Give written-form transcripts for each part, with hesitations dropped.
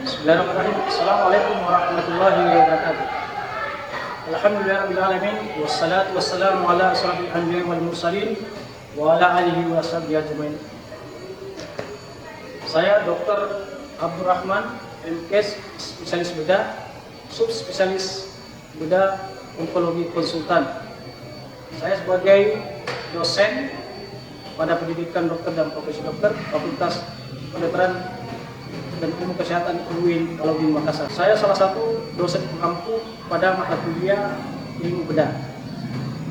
Bismillahirrahmanirrahim. Assalamualaikum warahmatullahi wabarakatuh. Alhamdulillahirrahmanirrahim. Wassalatu wassalamu ala asrafil anbiya wal mursalin wa ala alihi wa sahbihi ajmain. Saya Dr. Abdurrahman, MKes, spesialis bedah, subspesialis bedah onkologi konsultan. Saya sebagai dosen pada pendidikan dokter dan profesi dokter Fakultas Kedokteran dan Ilmu Kesehatan UIN Kalauddin Makassar. Saya salah satu dosen pengampu pada mata kuliah ilmu bedah.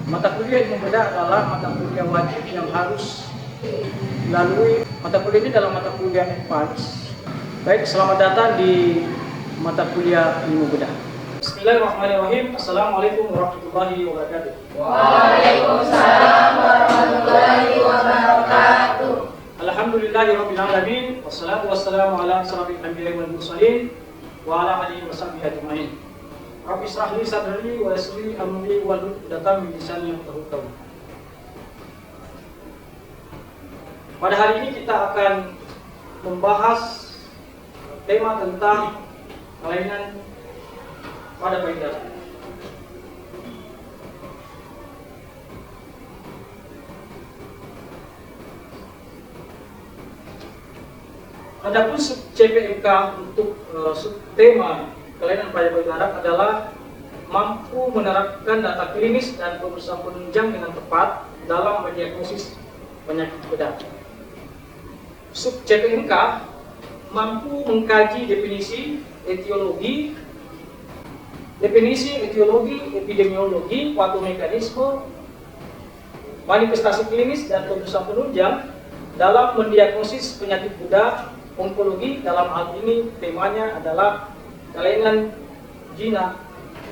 Mata kuliah ilmu bedah adalah mata kuliah wajib yang harus dilalui. Mata kuliah ini dalam mata kuliah advance. Baik, selamat datang di mata kuliah ilmu bedah. Bismillahirrahmanirrahim. Assalamualaikum warahmatullahi wabarakatuh. Waalaikumsalam warahmatullahi wabarakatuh. Alhamdulillahirrabbilalamin. Wassalatu wassalamu ala asrafil anbiya wal mursalin wa ala alihi wa sahbihi ajmain. Rabbi shrah li sadri wa yassir li amri wahlul 'uqdatam min lisani yafqahu qawli. Pada hari ini kita akan membahas tema tentang kelainan pada payudara. Adapun CPMK untuk subtema kelainan pada payudara adalah mampu menerapkan data klinis dan pemeriksaan penunjang dengan tepat dalam mendiagnosis penyakit bedah. Sub CPMK mampu mengkaji definisi, etiologi, epidemiologi, patomekanisme, manifestasi klinis dan pemeriksaan penunjang dalam mendiagnosis penyakit bedah onkologi. Dalam hal ini temanya adalah kelainan gina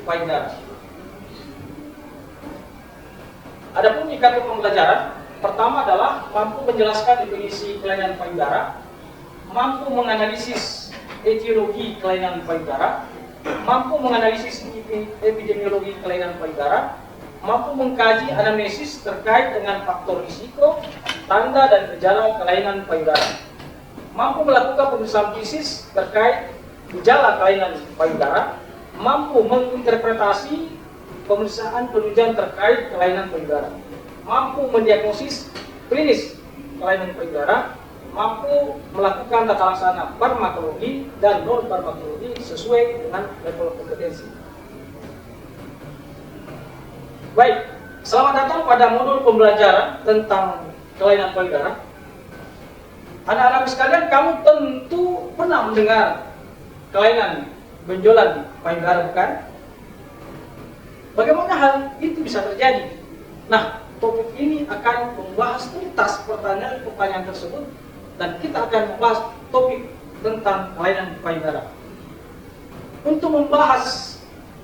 payudara. Adapun indikator pembelajaran pertama adalah mampu menjelaskan definisi kelainan payudara, mampu menganalisis etiologi kelainan payudara, mampu menganalisis epidemiologi kelainan payudara, mampu mengkaji anamnesis terkait dengan faktor risiko, tanda dan gejala kelainan payudara, mampu melakukan pemeriksaan fisis terkait gejala kelainan payudara, mampu menginterpretasi pemeriksaan penunjang terkait kelainan payudara, mampu mendiagnosis klinis kelainan payudara, mampu melakukan tata laksana farmakologi dan non farmakologi sesuai dengan level kompetensi. Baik, selamat datang pada modul pembelajaran tentang kelainan payudara. Anak-anak sekalian, kamu tentu pernah mendengar kelainan benjolan payudara, bukan? Bagaimana hal itu bisa terjadi? Nah, topik ini akan membahas tuntas pertanyaan tersebut, dan kita akan membahas topik tentang kelainan payudara. Untuk membahas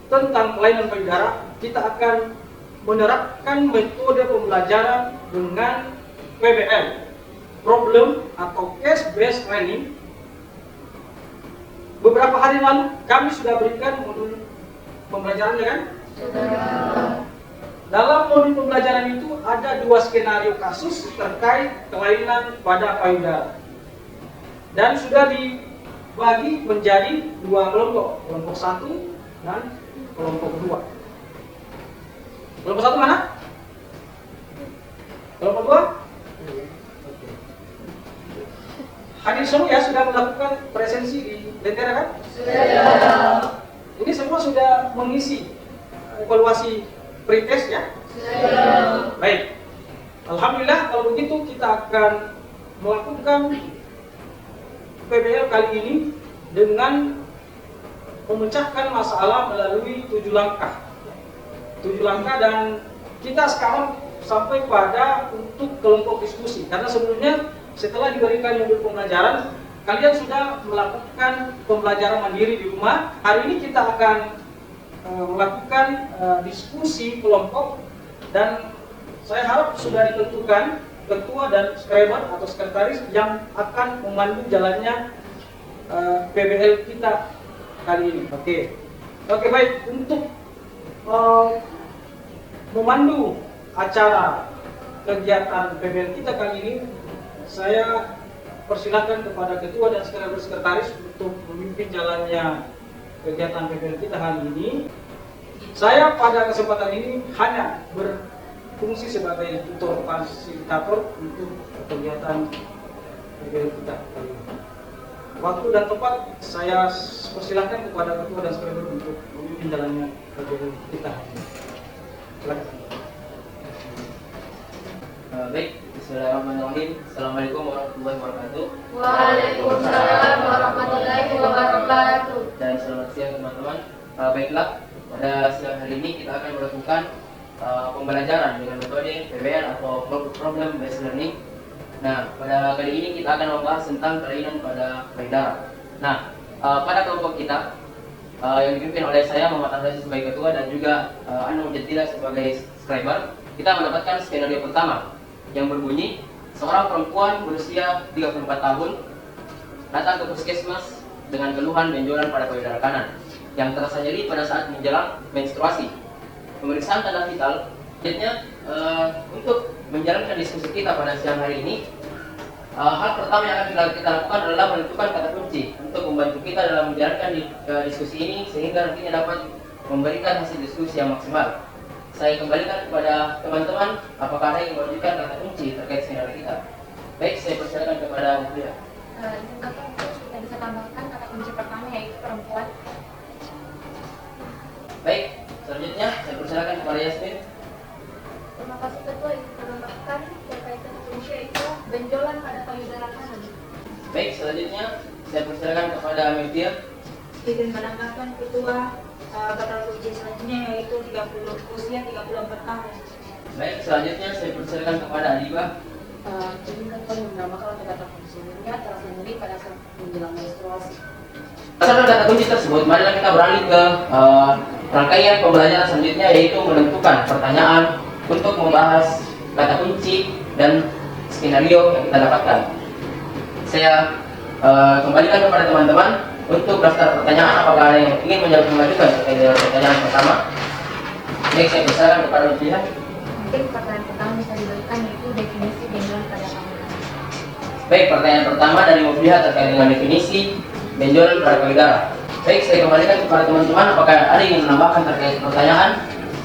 tentang kelainan payudara, kita akan menerapkan metode pembelajaran dengan PBL, problem atau case based learning. Beberapa hari lalu kami sudah berikan modul pembelajarannya, kan? Dalam modul pembelajaran itu ada dua skenario kasus terkait kelainan pada payudara, dan sudah dibagi menjadi dua kelompok, kelompok 1 dan kelompok 2. Kelompok 1 mana? Kelompok 2? Hadir semua ya, sudah melakukan presensi di Lentera, kan? Sudah. Ini semua sudah mengisi evaluasi pretest, ya? Sudah. Baik. Alhamdulillah, kalau begitu kita akan melakukan PBL kali ini dengan memecahkan masalah melalui 7 langkah. 7 langkah, dan kita sekarang sampai pada untuk kelompok diskusi. Karena sebelumnya setelah diberikan modul pembelajaran, kalian sudah melakukan pembelajaran mandiri di rumah. Hari ini kita akan melakukan diskusi kelompok, dan saya harap sudah ditentukan ketua dan scriber atau sekretaris yang akan memandu jalannya PBL kita kali ini. Oke, baik. Untuk memandu acara kegiatan PBL kita kali ini, saya persilakan kepada ketua dan sekretaris untuk memimpin jalannya kegiatan PPL kita hari ini. Saya pada kesempatan ini hanya berfungsi sebagai tutor fasilitator untuk kegiatan PPL kita. Waktu dan tempat saya persilahkan kepada ketua dan sekaligus untuk memimpin jalannya PPL kita. Silakan. Baik, bismillahirrahmanirrahim. Assalamualaikum warahmatullahi wabarakatuh. Waalaikumsalam warahmatullahi wabarakatuh. Dan selamat siang teman-teman. Baiklah, pada siang hari ini kita akan melakukan pembelajaran dengan metode PBL atau Problem Based Learning. Nah, pada kali ini kita akan membahas tentang kelainan pada payudara. Nah, pada kelompok kita yang dipimpin oleh saya Muhammad Anzari sebagai ketua dan juga Anu Jatila sebagai scriber, kita mendapatkan skenario pertama yang berbunyi seorang perempuan berusia 34 tahun datang ke puskesmas dengan keluhan benjolan pada payudara kanan yang terasa nyeri pada saat menjelang menstruasi. Pemeriksaan tanda vital. Selanjutnya, untuk menjalankan diskusi kita pada siang hari ini, hal pertama yang akan kita lakukan adalah menentukan kata kunci untuk membantu kita dalam menjalankan diskusi ini sehingga nantinya dapat memberikan hasil diskusi yang maksimal. Saya kembalikan kepada teman-teman apakah ada yang menunjukkan kata kunci terkait skenario kita. Baik, saya persilakan kepada Mulia. Kita bisa tambahkan kata kunci pertama yaitu perempuan. Baik, selanjutnya saya persilakan kepada Yasmin. Terima kasih ketua, izin menambahkan terkait kata kunci yaitu benjolan pada payudara kanan. Baik, selanjutnya saya persilakan kepada Melvia. Izin menambahkan ketua kata kunci selanjutnya yaitu usia 34 tahun. Baik, selanjutnya saya persilakan kepada Adiba. Izinkan kami menambahkan kata kuncinya terasa nyeri pada saat menjelang menstruasi. Berdasarkan kata kunci tersebut, marilah kita beralih ke rangkaian pembelajaran selanjutnya yaitu menentukan pertanyaan untuk membahas kata kunci dan skenario yang kita dapatkan. Saya kembalikan kepada teman-teman untuk daftar pertanyaan apakah ada yang ingin mengajukan terkait dengan pertanyaan pertama. Baik, saya persilakan kepada Lucia. Mungkin pertanyaan pertama bisa diberikan yaitu definisi benjolan pada payudara. Baik, pertanyaan pertama dari Mufiha terkait dengan definisi benjolan pada payudara. Baik, saya kembalikan kepada teman-teman apakah ada yang ingin menambahkan terkait pertanyaan.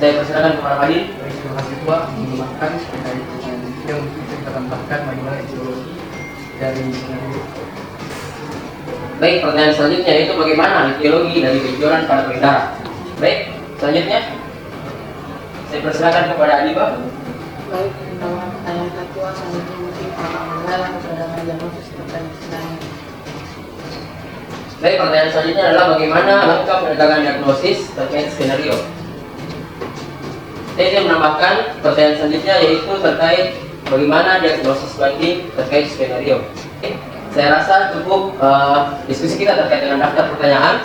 Saya persilakan kepada Fadil. Terima kasih Pak, menambahkan terkait dengan yang kita tambahkan bagaimana etiologi dari skenario. Baik, pertanyaan selanjutnya yaitu bagaimana etiologi dari benjolan pada payudara. Baik, selanjutnya saya persilakan kepada Adiba. Baik, menambahkan pertanyaan ketua selanjutnya mungkin apakah mengalah keberadaan diagnosis terkait skenario. Baik, pertanyaan selanjutnya adalah bagaimana lengkap penegakan diagnosis terkait skenario. Saya menambahkan pertanyaan selanjutnya yaitu terkait bagaimana diagnosis banding terkait skenario. Saya rasa cukup diskusi kita terkait dengan daftar pertanyaan.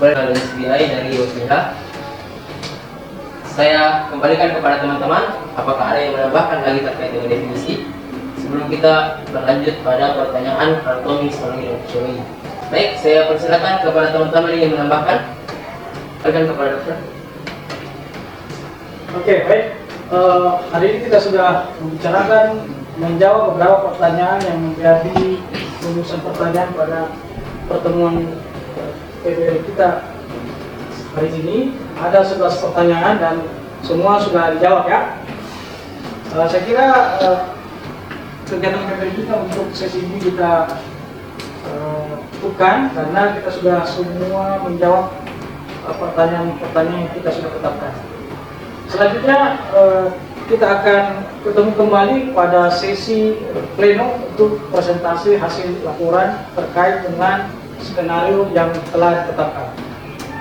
Boleh dari SBI dari Yosmina. Saya kembalikan kepada teman-teman apakah ada yang menambahkan lagi terkait dengan definisi sebelum kita berlanjut pada pertanyaan anatomi, histologi, dan fisiologi. Baik, saya persilakan kepada teman-teman yang menambahkan. Silakan kepada dokter. Oke, baik. Hari ini kita sudah membicarakan, menjawab beberapa pertanyaan yang menjadi rumusan pertanyaan pada pertemuan PBL kita hari ini. Ada 11 pertanyaan dan semua sudah dijawab ya. Saya kira kegiatan PBL kita untuk sesi ini kita cukupkan karena kita sudah semua menjawab pertanyaan-pertanyaan yang kita sudah tetapkan. Selanjutnya kita akan ketemu kembali pada sesi pleno untuk presentasi hasil laporan terkait dengan skenario yang telah ditetapkan.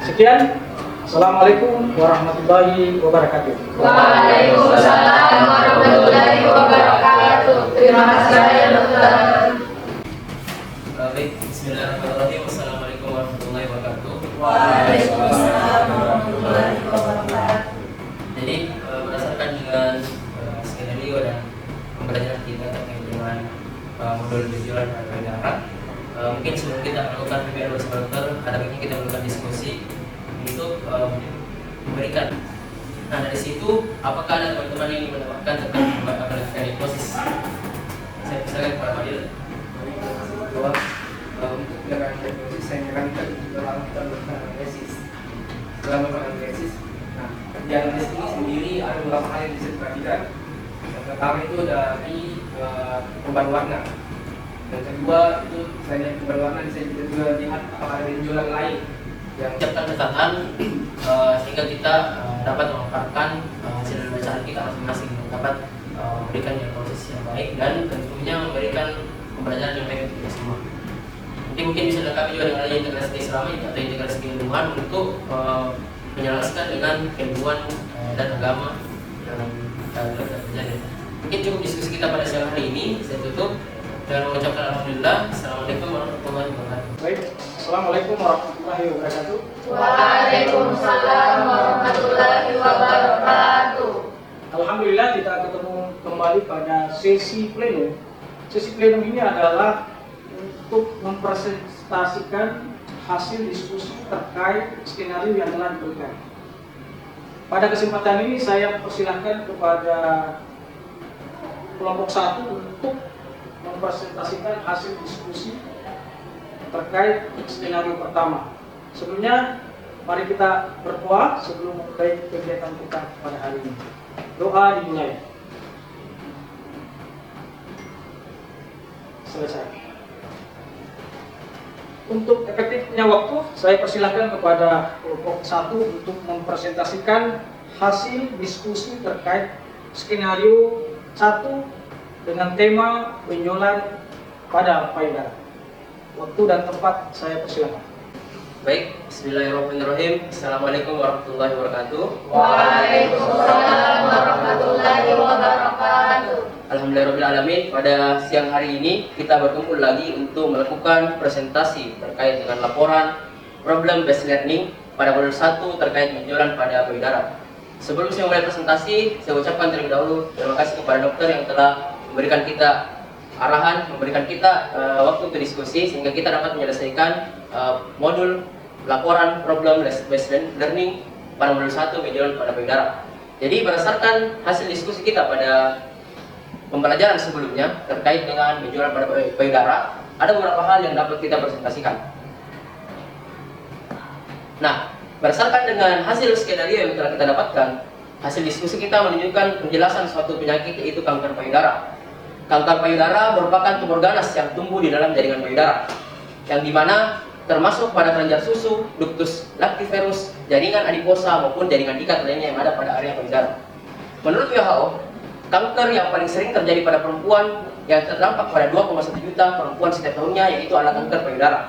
Sekian, Assalamualaikum warahmatullahi wabarakatuh. Waalaikumsalam warahmatullahi wabarakatuh. Terima kasih dokter. Baik, bismillahirrahmanirrahim. Assalamualaikum warahmatullahi wabarakatuh. Waalaikumsalam warahmatullahi wabarakatuh. Jadi berdasarkan dengan skenario dan pembelajaran kita terkait dengan modul benjolan pada payudara, mungkin sebelum kita melakukan PBL bersama dokter, ada baiknya kita melakukan diskusi untuk memberikan. Nah, dari situ apakah ada teman-teman yang ingin menambahkan terkait dengan diagnosis? Saya persilakan kepada Fadil. Bahwa untuk gerakan diagnosis saya nyarankan dalam kita melakukan analisis. Setelah melakukan analisis, nah di analisis ini sendiri ada beberapa hal yang bisa diperhatikan. Yang pertama itu dari perubahan warna. Yang kedua itu selain perubahan warna bisa kita juga lihat apakah ada benjolan lain yang Ucapkan catatan sehingga kita dapat memaparkan hasil bacaan kita masing-masing, dapat memberikan proses yang baik dan tentunya memberikan pembelajaran yang baik untuk kita semua. Mungkin bisa dilengkapi juga dengan adanya integrasi Islami atau integrasi keilmuan untuk menjelaskan dengan keilmuan dan agama dalam terjadi. Mungkin cukup diskusi kita pada siang hari ini. Saya tutup dan mengucapkan alhamdulillah. Assalamualaikum warahmatullahi wabarakatuh. Baik, Assalamualaikum warahmatullahi wabarakatuh. Waalaikumsalam warahmatullahi wabarakatuh. Alhamdulillah kita ketemu kembali pada sesi plenum. Sesi plenum ini adalah untuk mempresentasikan hasil diskusi terkait skenario yang telah diberikan. Pada kesempatan ini saya persilahkan kepada kelompok 1 untuk mempresentasikan hasil diskusi terkait skenario pertama. Sebelumnya, mari kita berdoa sebelum memulai kegiatan kita pada hari ini. Doa dimulai. Selesai. Untuk efektifnya waktu, saya persilahkan kepada kelompok 1 untuk mempresentasikan hasil diskusi terkait skenario 1 dengan tema benjolan pada payudara. Waktu dan tempat saya persilakan. Baik, bismillahirrahmanirrahim. Assalamualaikum warahmatullahi wabarakatuh. Waalaikumsalam warahmatullahi wabarakatuh. Alhamdulillahirrahmanirrahim. Pada siang hari ini kita berkumpul lagi untuk melakukan presentasi terkait dengan laporan problem based learning pada modul 1 terkait benjolan pada payudara. Sebelum saya mulai presentasi, saya ucapkan terlebih dahulu terima kasih kepada dokter yang telah memberikan kita arahan, memberikan kita waktu untuk diskusi sehingga kita dapat menyelesaikan modul laporan problem based learning pada modul 1 benjolan pada payudara. Jadi berdasarkan hasil diskusi kita pada pembelajaran sebelumnya terkait dengan benjolan pada payudara, ada beberapa hal yang dapat kita presentasikan. Nah, berdasarkan dengan hasil skenario yang telah kita dapatkan, hasil diskusi kita menunjukkan penjelasan suatu penyakit yaitu kanker payudara. Kanker payudara merupakan tumor ganas yang tumbuh di dalam jaringan payudara, yang dimana termasuk pada kelenjar susu, ductus lactiferus, jaringan adiposa maupun jaringan ikat lainnya yang ada pada area payudara. Menurut WHO, kanker yang paling sering terjadi pada perempuan yang terdampak pada 2,1 juta perempuan setiap tahunnya yaitu adalah kanker payudara.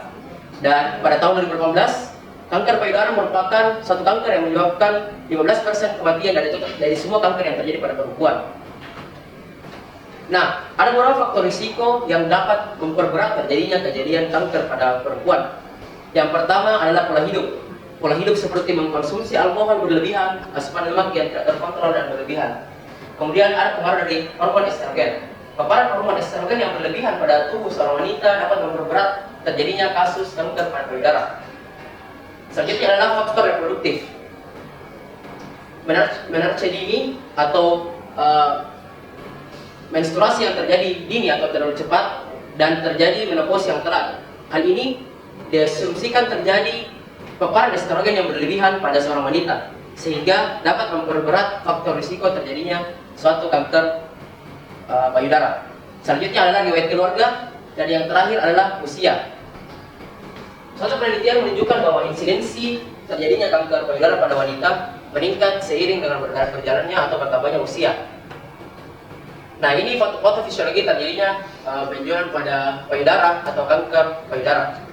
Dan pada tahun 2018, kanker payudara merupakan satu kanker yang menyebabkan 15% kematian dari semua kanker yang terjadi pada perempuan. Nah, ada beberapa faktor risiko yang dapat memperberat terjadinya kejadian kanker pada perempuan. Yang pertama adalah pola hidup. Pola hidup seperti mengkonsumsi alkohol berlebihan, asupan lemak yang tidak terkontrol dan berlebihan. Kemudian ada pengaruh dari hormon estrogen. Paparan hormon estrogen yang berlebihan pada tubuh seorang wanita dapat memperberat terjadinya kasus kanker pada payudara. Selanjutnya adalah faktor reproduktif. Menarche dini atau menstruasi yang terjadi dini atau terlalu cepat dan terjadi menopause yang telat. Hal ini diasumsikan terjadi paparan estrogen yang berlebihan pada seorang wanita sehingga dapat memperberat faktor risiko terjadinya suatu kanker payudara. Selanjutnya adalah riwayat keluarga dan yang terakhir adalah usia. Suatu penelitian menunjukkan bahwa insidensi terjadinya kanker payudara pada wanita meningkat seiring dengan berjalannya atau bertambahnya usia. Nah, ini foto fisiologi terjadinya benjolan pada payudara atau kanker payudara.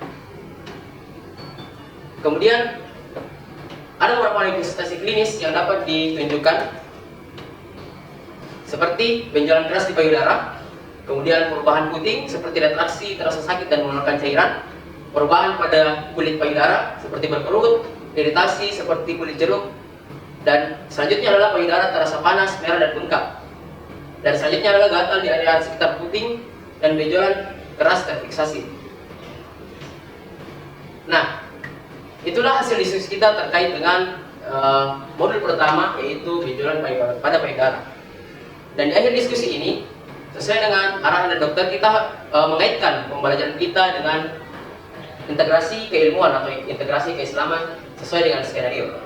Kemudian ada beberapa manifestasi klinis yang dapat ditunjukkan seperti benjolan keras di payudara, kemudian perubahan puting seperti retraksi, terasa sakit dan mengeluarkan cairan, perubahan pada kulit payudara seperti berkerut, iritasi seperti kulit jeruk, dan selanjutnya adalah payudara terasa panas, merah dan bengkak. Dan selanjutnya adalah gatal di area sekitar puting dan benjolan keras terfiksasi. Nah, itulah hasil diskusi kita terkait dengan modul pertama yaitu benjolan pada payudara. Dan di akhir diskusi ini, sesuai dengan arahan dari dokter, kita mengaitkan pembelajaran kita dengan integrasi keilmuan atau integrasi keislaman sesuai dengan skenario.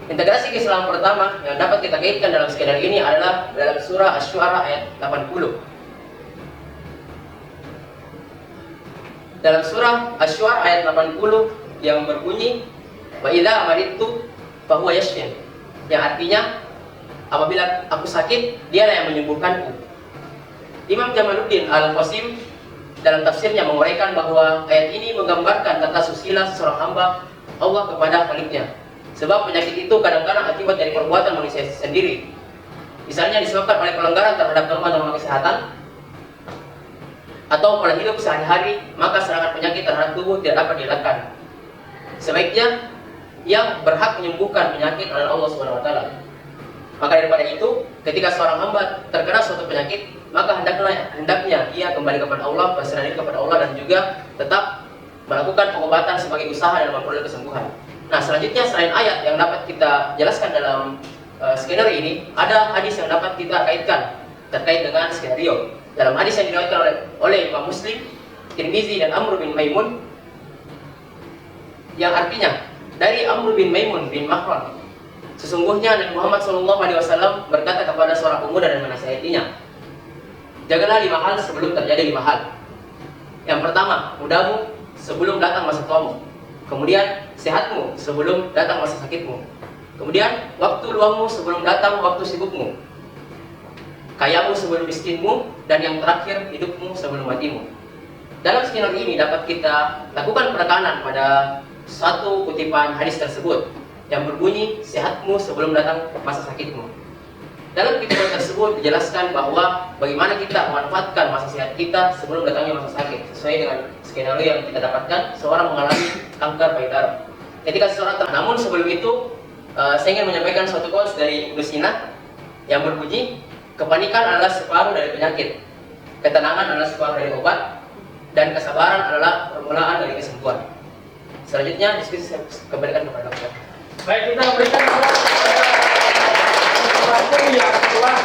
Integrasi keislaman pertama yang dapat kita kaitkan dalam skenario ini adalah dalam surah Asy-Syu'ara ayat 80. Dalam surah Asy-Syu'ara ayat 80 yang berbunyi wa idza maridtu fa huwa yashfin, yang artinya apabila aku sakit dialah yang menyembuhkanku. Imam Jamaluddin Al-Qasim dalam tafsirnya menguraikan bahwa ayat ini menggambarkan tata susila seorang hamba Allah kepada Khaliknya. Sebab penyakit itu kadang-kadang akibat dari perbuatan manusia sendiri. Misalnya disebabkan oleh pelanggaran terhadap norma-norma kesehatan atau pola hidup sehari-hari, maka serangan penyakit terhadap tubuh tidak dapat dielakkan. Sebaiknya yang berhak menyembuhkan penyakit adalah Allah Subhanahu wa taala. Maka daripada itu, ketika seorang hamba terkena suatu penyakit, maka hendaknya ia kembali kepada Allah, berserah diri kepada Allah, dan juga tetap melakukan pengobatan sebagai usaha dalam memperoleh kesembuhan. Nah, selanjutnya selain ayat yang dapat kita jelaskan dalam skenario ini, ada hadis yang dapat kita kaitkan terkait dengan skenario. Dalam hadis yang diriwayatkan oleh Imam Muslim, Tirmizi dan Amr bin Maimun, yang artinya dari Amr bin Maimun bin Mahran, sesungguhnya Nabi Muhammad SAW berkata kepada seorang pemuda dan menasihatinya, jagalah 5 hal sebelum terjadi 5 hal. Yang pertama, mudamu sebelum datang masa tuamu. Kemudian sehatmu sebelum datang masa sakitmu. Kemudian waktu luangmu sebelum datang waktu sibukmu. Kayamu sebelum miskinmu, dan yang terakhir hidupmu sebelum matimu. Dalam skenario ini dapat kita lakukan penekanan pada satu kutipan hadis tersebut yang berbunyi sehatmu sebelum datang masa sakitmu. Dalam kutipan tersebut dijelaskan bahwa bagaimana kita memanfaatkan masa sehat kita sebelum datangnya masa sakit, sesuai dengan skenario yang kita dapatkan. Seorang mengalami kanker payudara. Ketika seseorang namun sebelum itu saya ingin menyampaikan suatu quotes dari Ibnu Sina yang berbunyi, kepanikan adalah separuh dari penyakit, ketenangan adalah separuh dari obat, dan kesabaran adalah permulaan dari kesembuhan. Selanjutnya diskusi saya kembalikan kepada dokter. Baik, kita berikan yang telah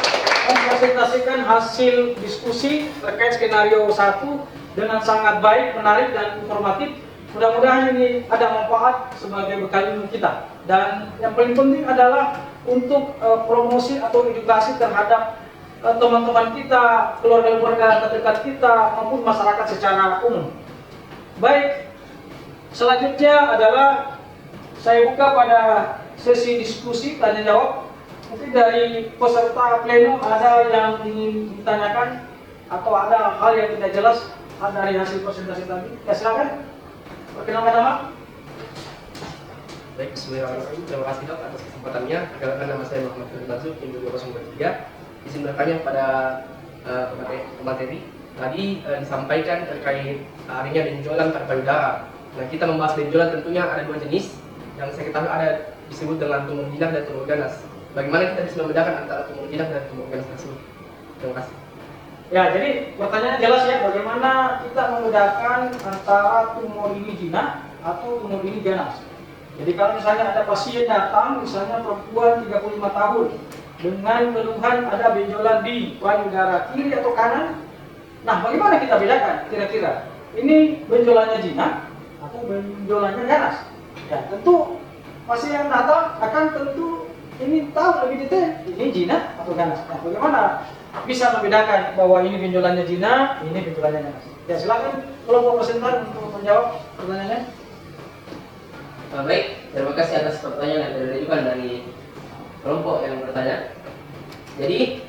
mempresentasikan hasil diskusi terkait skenario 1 dengan sangat baik, menarik, dan informatif. Mudah-mudahan ini ada manfaat sebagai bekal ilmu kita. Dan yang paling penting adalah untuk promosi atau edukasi terhadap teman-teman kita, keluarga-keluarga terdekat kita, maupun masyarakat secara umum. Baik, selanjutnya adalah saya buka pada sesi diskusi tanya jawab. Mungkin dari peserta pleno ada yang ingin ditanyakan atau ada hal yang tidak jelas dari hasil presentasi tadi. Ya, silakan. Perkenalkan nama. Baik, bismillahirrahmanirrahim. Terima kasih dok atas kesempatannya. Perkenalkan nama saya Muhammad Firman Bazuk, Indo 2023. Izin bertanya pada pemateri. Tadi disampaikan terkait adanya benjolan pada payudara. Nah, kita membahas benjolan tentunya ada 2 jenis. Yang saya ketahui ada disebut dengan tumor jinak dan tumor ganas. Bagaimana kita bisa membedakan antara tumor jinak dan tumor ganas tersebut? Terima kasih. Ya, jadi pertanyaan jelas ya, bagaimana kita membedakan antara tumor ini jinak atau tumor ini ganas. Jadi kalau misalnya ada pasien datang, misalnya perempuan 35 tahun dengan keluhan ada benjolan di payudara kiri atau kanan, nah bagaimana kita bedakan kira-kira ini benjolannya jinak atau benjolannya ganas? Ya, tentu pasien yang datang akan tentu ini tahu lebih detail ini jinak atau ganas. Nah, bagaimana bisa membedakan bahwa ini benjolannya jinak, ini benjolannya ganas? Ya, silakan kelompok presenter untuk menjawab pertanyaannya. Baik, terima kasih atas pertanyaan yang diajukan dari kelompok yang bertanya. Jadi,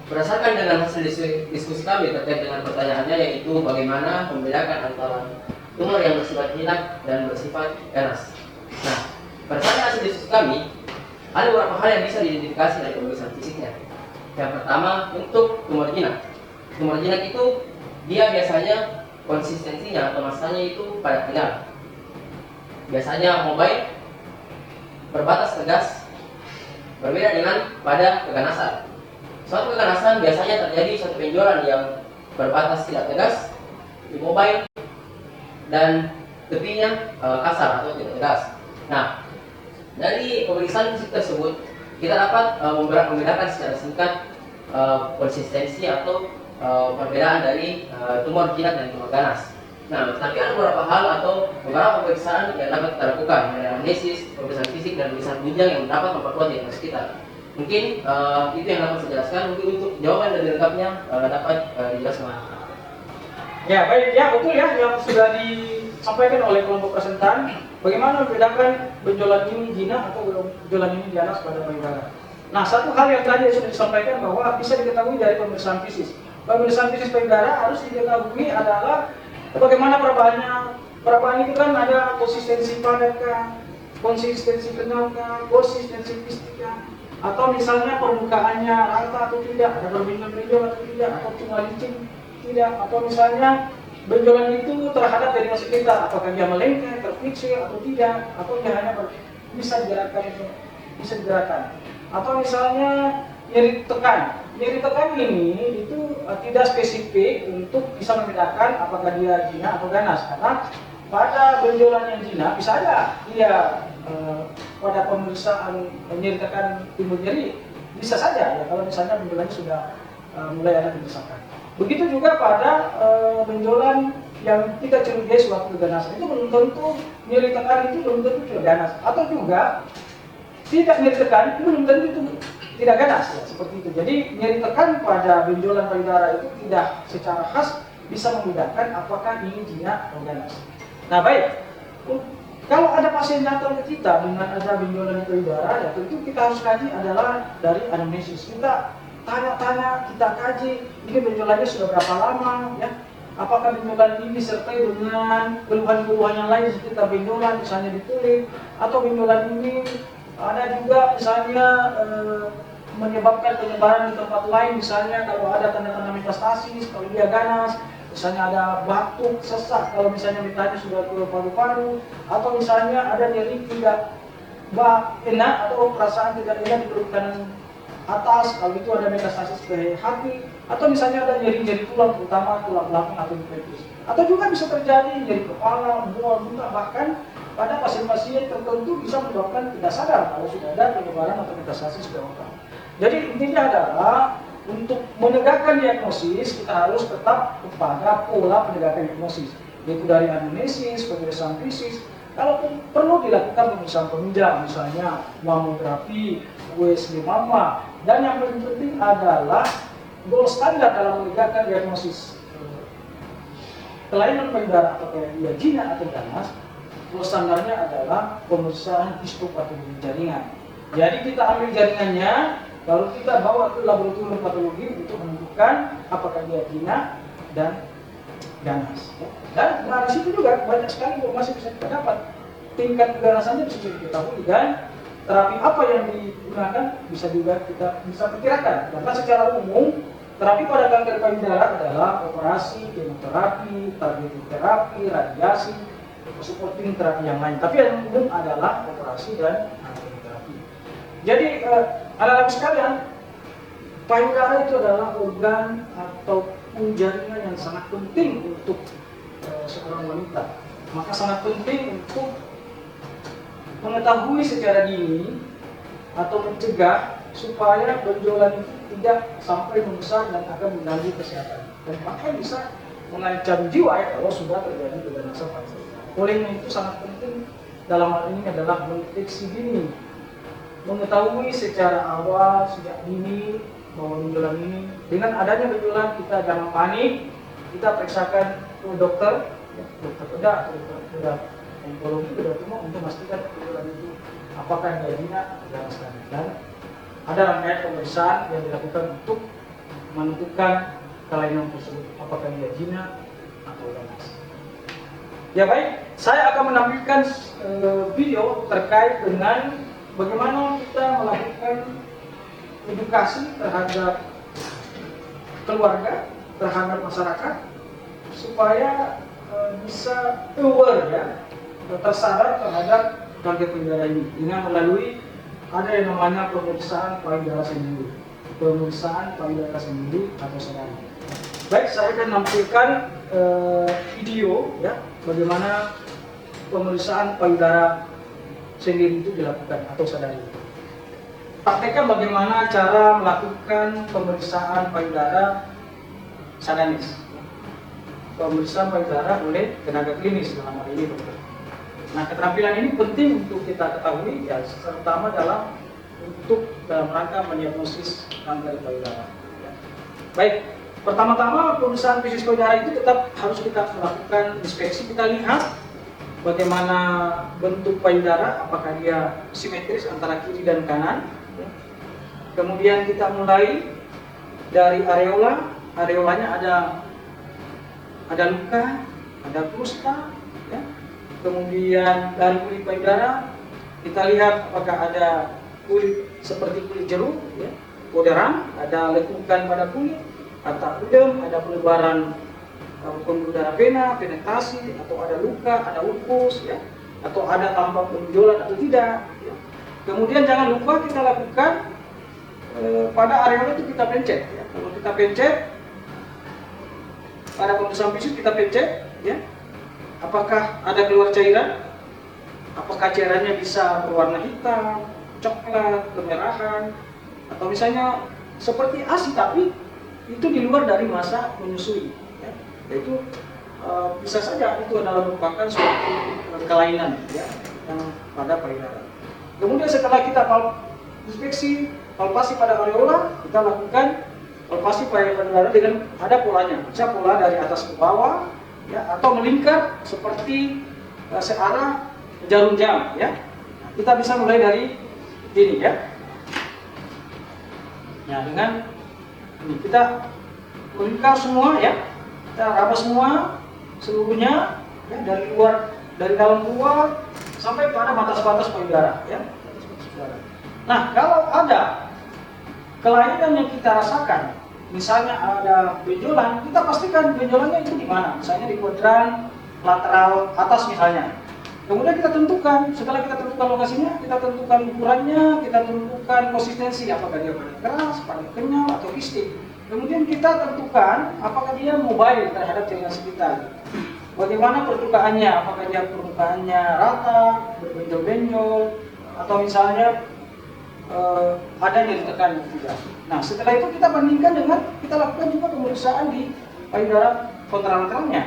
berdasarkan dengan hasil diskusi kami terkait dengan pertanyaannya, yaitu bagaimana membedakan antara tumor yang bersifat jinak dan bersifat ganas. Nah, berdasarkan hasil diskusi kami, ada beberapa hal yang bisa diidentifikasi dari pemeriksaan fisiknya. Yang pertama, untuk tumor jinak. Tumor jinak itu dia biasanya konsistensinya atau masanya itu padat final. Biasanya mobile, berbatas tegas, berbeda dengan pada keganasan. Suatu keganasan biasanya terjadi suatu benjolan yang berbatas tidak tegas, immobile, dan tepinya kasar atau tidak tegas. Nah, dari pemeriksaan fisik tersebut kita dapat membedakan secara singkat konsistensi atau perbedaan dari tumor jinak dan tumor ganas. Nah, tapi ada beberapa hal atau beberapa pemeriksaan yang dapat kita lakukan, ada anamnesis, pemeriksaan fisik, dan pemeriksaan tunjang yang dapat memperkuat diagnosis kita. Mungkin itu yang dapat saya jelaskan. Mungkin untuk jawaban lebih lengkapnya dapat dijelaskan. Ya baik, ya betul ya yang sudah disampaikan oleh kelompok presentan. Bagaimana membedakan benjolan ini jinak atau benjolan ini ganas pada payudara. Nah, satu hal yang tadi sudah disampaikan bahwa bisa diketahui dari pemeriksaan fisik. Pemeriksaan fisik payudara harus diketahui adalah bagaimana perabaannya. Perabaan itu kan ada konsistensi padatkah, konsistensi kenyalkah, konsistensi pistikah, atau misalnya permukaannya rata atau tidak, ada berbenjol-benjol atau tidak, atau cuma licin tidak, atau misalnya benjolan itu terhadap jaringan sekitar, apakah dia melengket, terfiksir atau tidak, atau dia hanya bisa digerakkan, atau misalnya nyeri tekan. Nyeri tekan ini itu tidak spesifik untuk bisa membedakan apakah dia jinak atau ganas, karena pada benjolan yang jinak bisa ada dia pada pemeriksaan nyeri tekan timbul nyeri, bisa saja ya kalau misalnya benjolannya sudah mulai ada kerusakan. Begitu juga pada benjolan yang kita curigai suatu keganasan, itu belum tentu nyeri tekan itu belum tentu sudah ganas, atau juga tidak nyeri tekan itu belum tentu itu tidak ganas ya, seperti itu. Jadi nyeri tekan pada benjolan payudara itu tidak secara khas bisa membedakan apakah ini jinak atau ganas. Nah baik, kalau ada pasien datang ke kita dengan ada benjolan payudara, ya tentu kita harus kaji adalah dari anamnesis. Kita tanya-tanya, kita kaji, ini benjolannya sudah berapa lama, ya? Apakah benjolan ini disertai dengan keluhan-keluhan yang lain seperti benjolan misalnya di kulit, atau benjolan ini ada juga misalnya menyebabkan penyebaran di tempat lain, misalnya kalau ada tanda-tanda metastasis, kalau dia ganas, misalnya ada batuk, sesak, kalau misalnya mitanya sudah ke paru-paru, atau misalnya ada nyeri tidak enak atau perasaan tidak enak di perut kanan atas, kalau itu ada metastasis ke hati, atau misalnya ada nyeri-nyeri tulang, terutama tulang belakang atau pelvis, atau juga bisa terjadi nyeri kepala, mual, muntah, bahkan pada pasien-pasien tertentu bisa menyebabkan tidak sadar kalau sudah ada penyebaran atau metastasis ke otak. Jadi intinya adalah untuk menegakkan diagnosis kita harus tetap kepada pola penegakan diagnosis, yaitu dari anamnesis, pemeriksaan fisik. Kalau perlu dilakukan pemeriksaan penunjang, misalnya mamografi, USG mama, dan yang paling penting adalah gold standar dalam menegakkan diagnosis kelainan payudara atau dia jinak atau ganas. Gold standarnya adalah pemeriksaan histopatologi jaringan. Jadi kita ambil jaringannya, lalu kita bawa ke laboratorium patologi untuk menentukan apakah dia jinak dan ganas. Dan di situ juga banyak sekali informasi bisa kita dapat. Tingkat keganasannya bisa diketahui dan terapi apa yang digunakan bisa juga kita bisa perkirakan. Karena secara umum terapi pada kanker payudara adalah operasi, kemoterapi, targeted terapi, radiasi, supporting terapi yang lain. Tapi yang umum adalah operasi dan kemoterapi. Jadi anak-anak sekalian, payudara itu adalah organ ataupun jaringan yang sangat penting untuk seorang wanita. Maka sangat penting untuk mengetahui secara dini atau mencegah supaya benjolan itu tidak sampai membesar dan akan mengganggu kesehatan dan bahkan bisa mengancam jiwa ya kalau sudah terjadi keganasan pada. Olehnya itu sangat penting dalam hal ini adalah mendeteksi dini, mengetahui secara awal sejak dini bahwa benjolan ini. Dengan adanya benjolan kita jangan panik, kita periksakan ke dokter, ya, dokter bedah atau dokter bedah onkologi sudah semua untuk memastikan benjolan itu apakah dia jinak atau ganas. Dan ada rangkaian pemeriksaan yang dilakukan untuk menentukan kelainan tersebut apakah dia jinak atau ganas. Ya baik, saya akan menampilkan video terkait dengan bagaimana kita melakukan edukasi terhadap keluarga, terhadap masyarakat supaya bisa aware ya, tersadar terhadap kanker payudara ini dengan melalui ada yang namanya pemeriksaan payudara sendiri, pemeriksaan payudara sendiri atau sadari. Baik, saya akan menampilkan video ya bagaimana pemeriksaan payudara sendiri itu dilakukan atau sadari. Praktekkan bagaimana cara melakukan pemeriksaan payudara sadanis. pemeriksaan payudara oleh tenaga klinis dalam hal ini dokter. Nah, keterampilan ini penting untuk kita ketahui ya, terutama dalam rangka mendiagnosis kanker payudara. Ya. Baik, pertama-tama pemeriksaan fisik payudara itu tetap harus kita melakukan inspeksi. Kita lihat bagaimana bentuk payudara, apakah dia simetris antara kiri dan kanan. Ya. Kemudian kita mulai dari areola. Areolanya ada luka, ada krusta, ya. Kemudian dari kulit payudara kita lihat apakah ada kulit seperti kulit jeruk, ya, orderan, ada lekukan pada kulit, atau udem, ada pelebaran pembuluh darah vena, penetrasi, atau ada luka, ada ulkus, ya, atau ada tampak benjolan atau tidak. Ya. Kemudian jangan lupa kita lakukan pada areola itu kita pencet. Ya. Kalau kita pencet pada pemeriksaan fisik kita pencet, ya, apakah ada keluar cairan, apakah cairannya bisa berwarna hitam, coklat, kemerahan, atau misalnya seperti ASI tapi itu di luar dari masa menyusui, ya. Yaitu bisa saja itu adalah merupakan suatu kelainan, ya, yang pada payudara. Kemudian setelah kita inspeksi palpasi pada areola, kita lakukan palpasi payudara dengan ada polanya, bisa pola dari atas ke bawah, ya, atau melingkar seperti searah jarum jam, ya. Kita bisa mulai dari ini, ya. Ya, dengan ini kita melingkar semua, ya. Kita raba semua seluruhnya, ya, dari luar, dari dalam keluar sampai pada batas-batas payudara, ya. Nah, kalau ada kelainan yang kita rasakan, misalnya ada benjolan, kita pastikan benjolannya itu di mana. Misalnya di kuadran lateral atas misalnya. Kemudian kita tentukan, setelah kita tentukan lokasinya, kita tentukan ukurannya, kita tentukan konsistensi, apakah dia paling keras, paling kenyal, atau kistik. Kemudian kita tentukan apakah dia mobile terhadap cairan sekitar. Bagaimana permukaannya, apakah dia permukaannya rata, berbenjol-benjol, atau misalnya ada yang ditekan juga. Nah, setelah itu kita bandingkan dengan kita lakukan juga pemeriksaan di payudara kontralateralnya.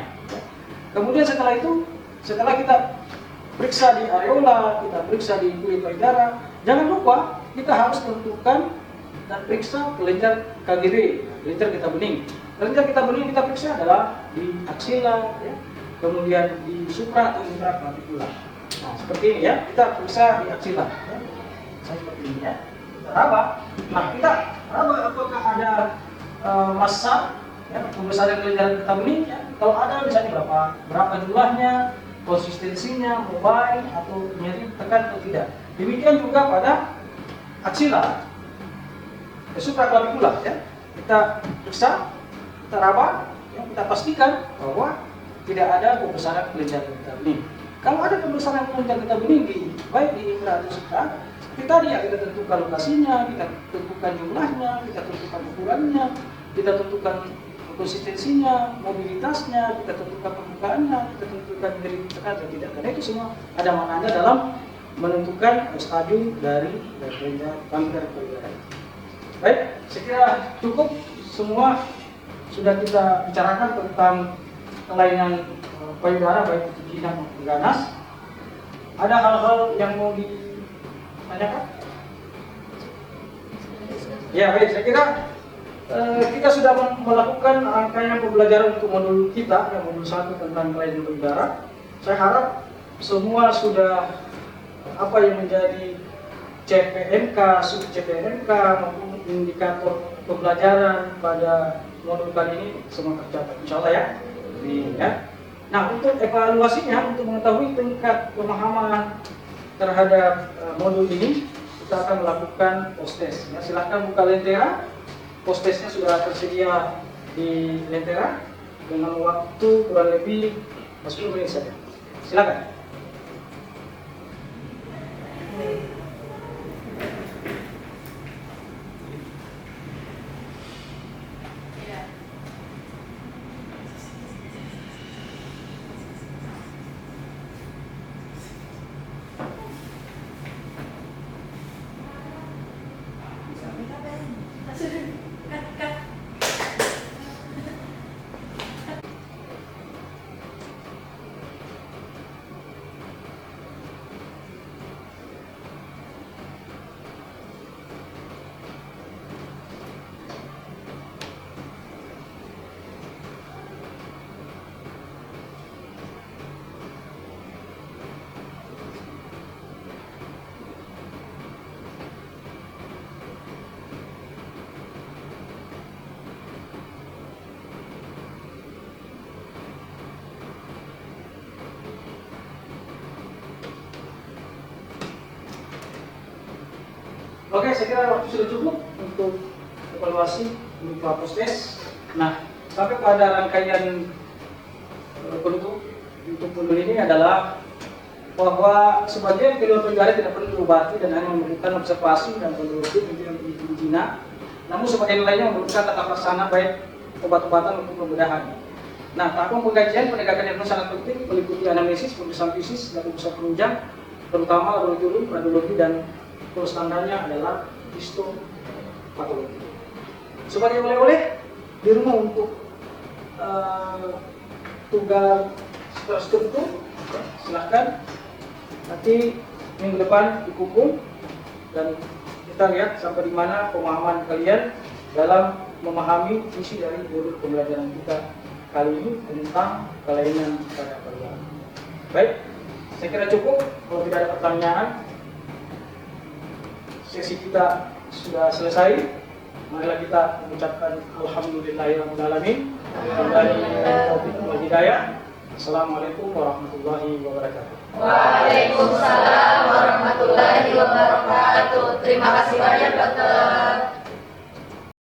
Kemudian setelah itu, setelah kita periksa di areola, kita periksa di kulit payudara, jangan lupa kita harus tentukan dan periksa kelenjar KGB, kelenjar getah bening. Kelenjar getah bening kita periksa adalah di aksila, ya, kemudian di supra atau infraklavikular. Nah, seperti ini, ya, kita periksa di aksila. Ya. Seperti ini, ya, kita raba. Nah, kita raba apakah ada massa, ya, pembesaran kelenjar getah bening, ya. Kalau ada misalnya berapa jumlahnya, konsistensinya, mobile atau nyeri, tekan atau tidak. Demikian juga pada aksila, supraclavicular, ya. Kita periksa, kita raba, ya, kita pastikan bahwa tidak ada pembesaran kelenjar getah bening. Kalau ada pembesaran kelenjar getah bening baik di infra atau supra, kita tentukan lokasinya, kita tentukan jumlahnya, kita tentukan ukurannya, kita tentukan konsistensinya, mobilitasnya, kita tentukan permukaannya, kita tentukan nyeri tekan atau tidak. Karena itu semua ada maknanya dalam menentukan stadium dari kanker payudara. Baik, saya kira cukup semua sudah kita bicarakan tentang kelainan payudara baik itu jinak maupun ganas. Ada hal-hal yang mau ditanyakan? Ya, baik, saya kira kita sudah melakukan rangkaian pembelajaran untuk modul kita, yang modul 1 tentang kelainan payudara. Saya harap semua sudah apa yang menjadi CPNK, sub CPNK maupun indikator pembelajaran pada modul kali ini semua tercatat, insya Allah, ya. Ini, ya. Nah, untuk evaluasinya, untuk mengetahui tingkat pemahaman terhadap modul ini, kita akan melakukan post test. Ya, silahkan buka Lentera. Post testnya sudah tersedia di Lentera dengan waktu kurang lebih 10 menit saja. Silakan. Oke, saya kira waktu sudah cukup untuk evaluasi untuk Pustes. Nah, sampai pada rangkaian penutup untuk modul ini adalah bahwa sebagian keluar penjara tidak perlu diobati dan hanya memberikan observasi dan penelusuran yang Cina. Namun sebagian lainnya membutuhkan tata laksana baik obat-obatan untuk pembedahan. Nah, tahapan pengkajian penegakan ilmu sangat penting meliputi anamnesis, pemeriksaan fisik, dan pemeriksaan penunjang, terutama laboratorium, radiologi, dan gold standarnya adalah histopatologi. Sebagai oleh-oleh di rumah untuk tugas terstruktur, silahkan nanti minggu depan dikumpul dan kita lihat sampai di mana pemahaman kalian dalam memahami visi dari modul pembelajaran kita kali ini tentang kelainan pada payudara. Baik, saya kira cukup. Kalau tidak ada pertanyaan, sesi kita sudah selesai. Marilah kita mengucapkan alhamdulillahirabbil alamin. Assalamualaikum warahmatullahi wabarakatuh. Waalaikumsalam warahmatullahi wabarakatuh. Terima kasih banyak, Dokter.